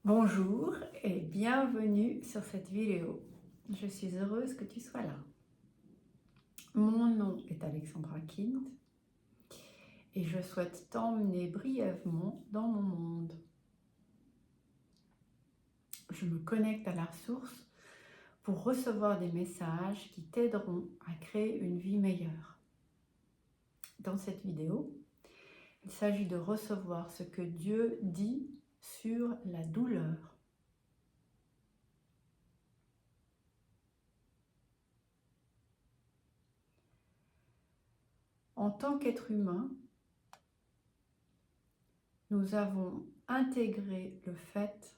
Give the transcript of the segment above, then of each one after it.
Bonjour et bienvenue sur cette vidéo. Je suis heureuse que tu sois là. Mon nom est Alexandra Kind et je souhaite t'emmener brièvement dans mon monde. Je me connecte à la source pour recevoir des messages qui t'aideront à créer une vie meilleure. Dans cette vidéo, il s'agit de recevoir ce que Dieu dit sur la douleur. En tant qu'être humain, nous avons intégré le fait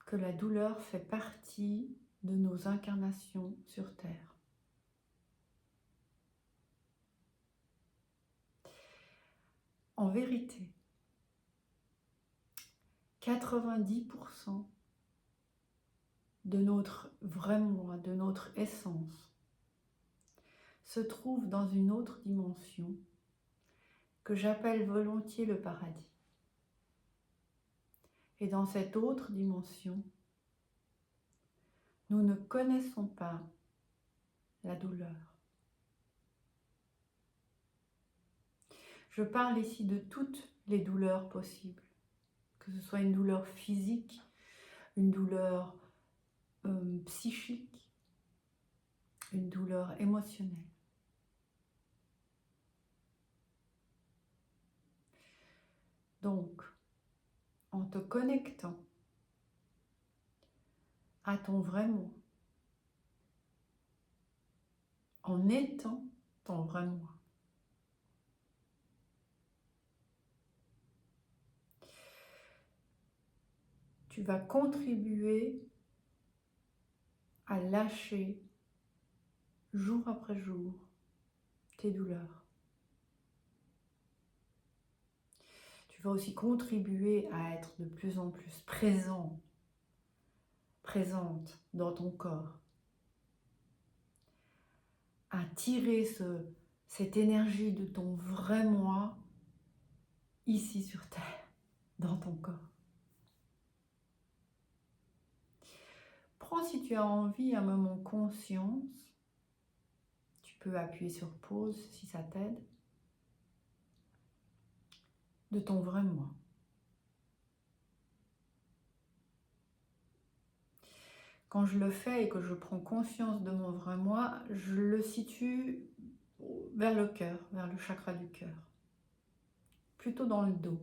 que la douleur fait partie de nos incarnations sur Terre. En vérité, 90% de notre vrai moi, de notre essence, se trouve dans une autre dimension que j'appelle volontiers le paradis. Et dans cette autre dimension, nous ne connaissons pas la douleur. Je parle ici de toutes les douleurs possibles, que ce soit une douleur physique, une douleur psychique, une douleur émotionnelle. Donc, en te connectant à ton vrai moi, en étant ton vrai moi, tu vas contribuer à lâcher jour après jour tes douleurs. Tu vas aussi contribuer à être de plus en plus présente dans ton corps, à tirer cette énergie de ton vrai moi ici sur Terre, dans ton corps. Prends, si tu as envie, un moment conscience. Tu peux appuyer sur pause si ça t'aide. De ton vrai moi. Quand je le fais et que je prends conscience de mon vrai moi, je le situe vers le cœur, vers le chakra du cœur. Plutôt dans le dos.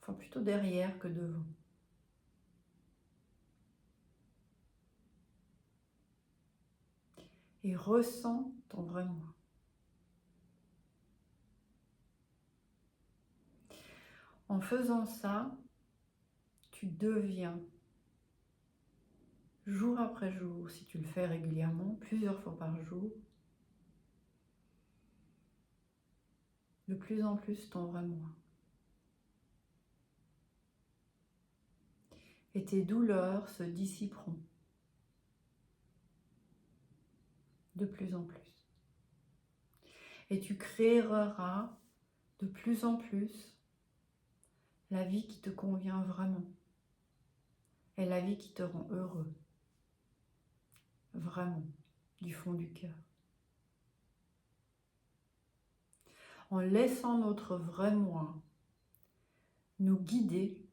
Enfin, plutôt derrière que devant. Et ressens ton vrai moi. En faisant ça, tu deviens, jour après jour, si tu le fais régulièrement, plusieurs fois par jour, de plus en plus ton vrai moi. Et tes douleurs se dissiperont de plus en plus. Et tu créeras de plus en plus la vie qui te convient vraiment. Et la vie qui te rend heureux. Vraiment, du fond du cœur. En laissant notre vrai moi nous guider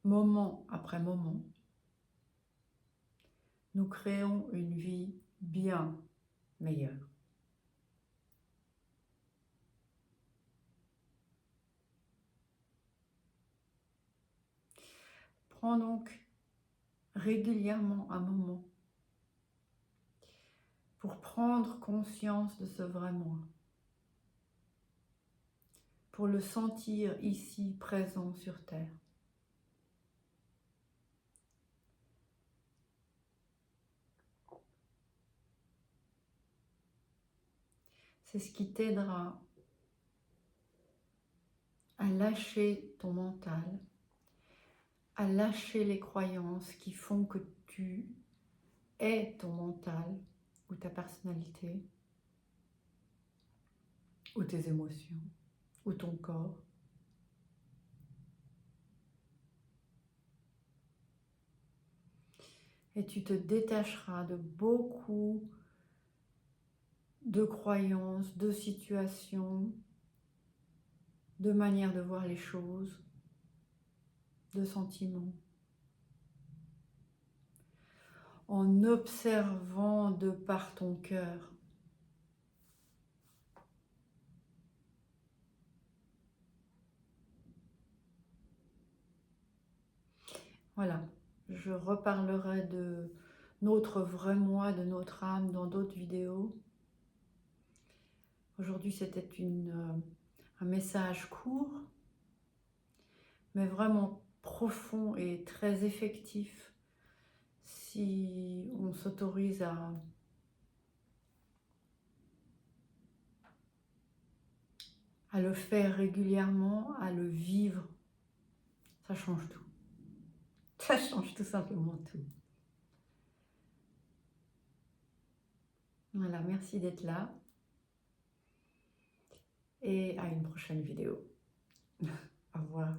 moment après moment, nous créons une vie bien meilleure. Prends donc régulièrement un moment pour prendre conscience de ce vrai moi, pour le sentir ici présent sur Terre. C'est ce qui t'aidera à lâcher ton mental, à lâcher les croyances qui font que tu es ton mental ou ta personnalité, ou tes émotions, ou ton corps. Et tu te détacheras de beaucoup de croyances, de situations, de manières de voir les choses, de sentiments. En observant de par ton cœur. Voilà, je reparlerai de notre vrai moi, de notre âme dans d'autres vidéos. Aujourd'hui, c'était un message court, mais vraiment profond et très effectif si on s'autorise à le faire régulièrement, à le vivre. Ça change tout. Ça change tout simplement tout. Voilà, merci d'être là. Et à une prochaine vidéo. Au revoir.